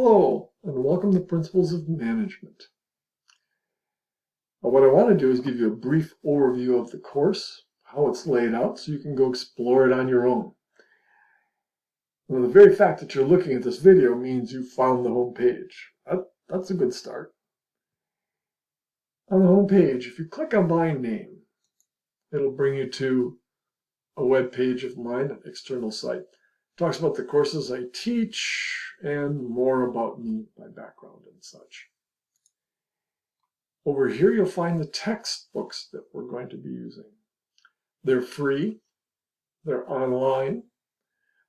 Hello, and welcome to Principles of Management. What I want to do is give you a brief overview of the course, how it's laid out, so you can go explore it on your own. Now, the very fact that you're looking at this video means you found the home page. That's a good start. On the home page, if you click on my name, it'll bring you to a web page of mine, an external site. It talks about the courses I teach and more about me, my background and such. Over here, you'll find the textbooks that we're going to be using. They're free, they're online,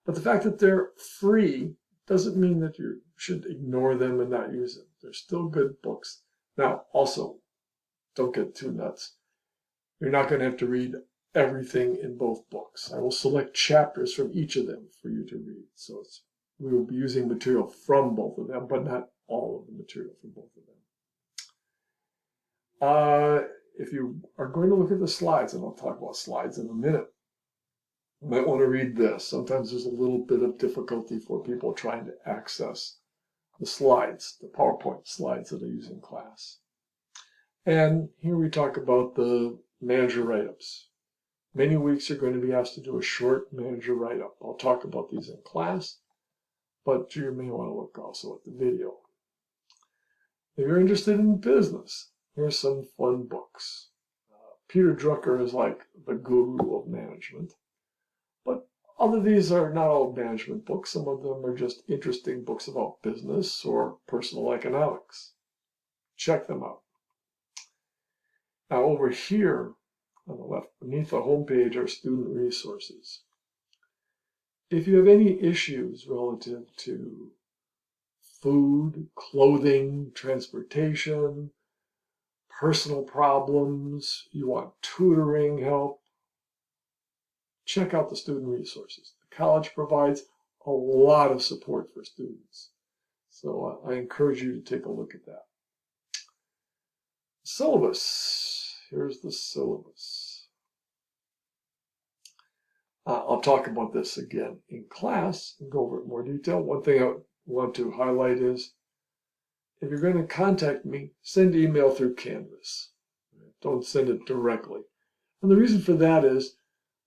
but the fact that they're free doesn't mean that you should ignore them and not use them. They're still good books. Now, also, don't get too nuts. You're not going to have to read everything in both books. I will select chapters from each of them for you to read. So we will be using material from both of them, but not all of the material from both of them. If you are going to look at the slides, and I'll talk about slides in a minute, you might want to read this. Sometimes there's a little bit of difficulty for people trying to access the slides, the PowerPoint slides that I use in class. And here we talk about the manager write-ups. Many weeks you're going to be asked to do a short manager write-up. I'll talk about these in class, but you may want to look also at the video. If you're interested in business, here's some fun books. Peter Drucker is like the guru of management, but all of these are not all management books. Some of them are just interesting books about business or personal economics. Check them out. Now over here on the left, beneath the homepage, are student resources. If you have any issues relative to food, clothing, transportation, personal problems, you want tutoring help, check out the student resources. The college provides a lot of support for students. So I encourage you to take a look at that. Syllabus. Here's the syllabus. I'll talk about this again in class and go over it in more detail. One thing I want to highlight is if you're going to contact me, send email through Canvas. Don't send it directly. And the reason for that is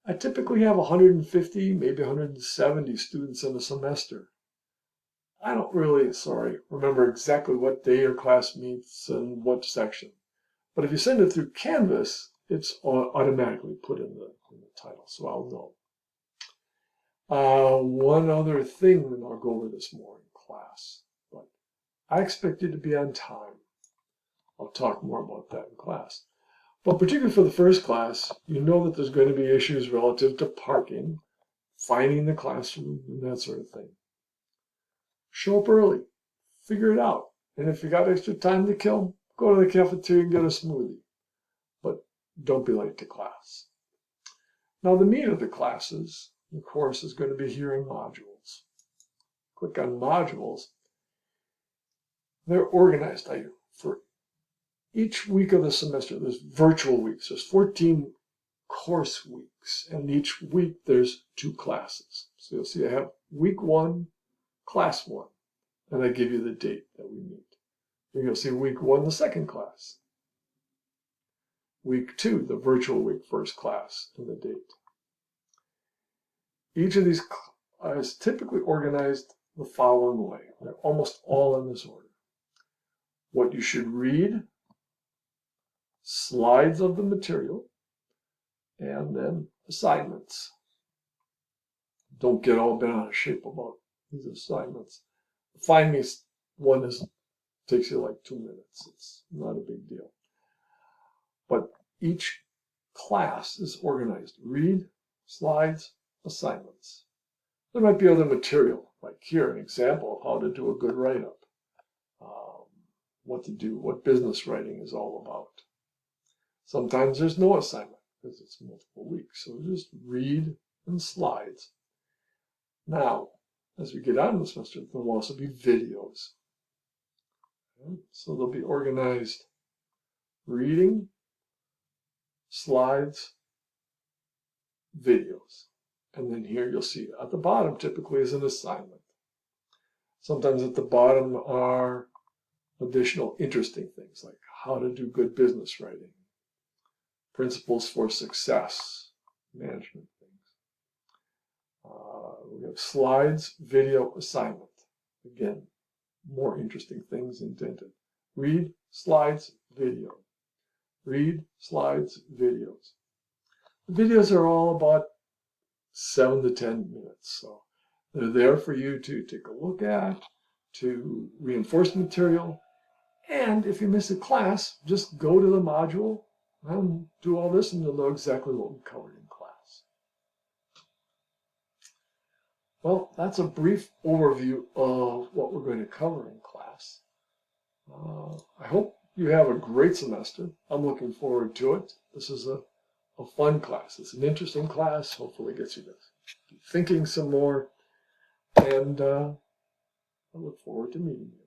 I typically have 150, maybe 170 students in a semester. I don't really, remember exactly what day your class meets and what section. But if you send it through Canvas, it's automatically put in the title, so I'll know. One other thing, and I'll go over this more in class, but I expect you to be on time. I'll talk more about that in class. But particularly for the first class, you know that there's going to be issues relative to parking, finding the classroom, and that sort of thing. Show up early. Figure it out. And if you got extra time to kill, go to the cafeteria and get a smoothie. But don't be late to class. Now the meat of the classes, the course is going to be here in modules. Click on modules. They're organized for each week of the semester. There's virtual weeks. There's 14 course weeks, and each week there's 2 classes. So you'll see I have week 1, class 1, and I give you the date that we meet. And you'll see week 1, the second class. Week 2, the virtual week, first class, and the date. Each of these is typically organized the following way. They're almost all in this order. What you should read, slides of the material, and then assignments. Don't get all bent out of shape about these assignments. Find me one that takes you like 2 minutes. It's not a big deal. But each class is organized. Read, slides, assignments. There might be other material, like here, an example of how to do a good write-up. What to do, what business writing is all about. Sometimes there's no assignment because it's multiple weeks. So just read and slides. Now, as we get on in the semester, there will also be videos. Okay? So they'll be organized reading, slides, videos. And then here you'll see at the bottom typically is an assignment. Sometimes at the bottom are additional interesting things like how to do good business writing, principles for success, management things. We have slides, video, assignment. Again, more interesting things indented. Read, slides, video. Read, slides, videos. The videos are all about 7 to 10 minutes, so they're there for you to take a look at, to reinforce material, and if you miss a class, just go to the module and do all this and you'll know exactly what we covered in class. Well, that's a brief overview of what we're going to cover in class. I hope you have a great semester. I'm looking forward to it. This is a fun class. It's an interesting class. Hopefully it gets you to be thinking some more. And I look forward to meeting you.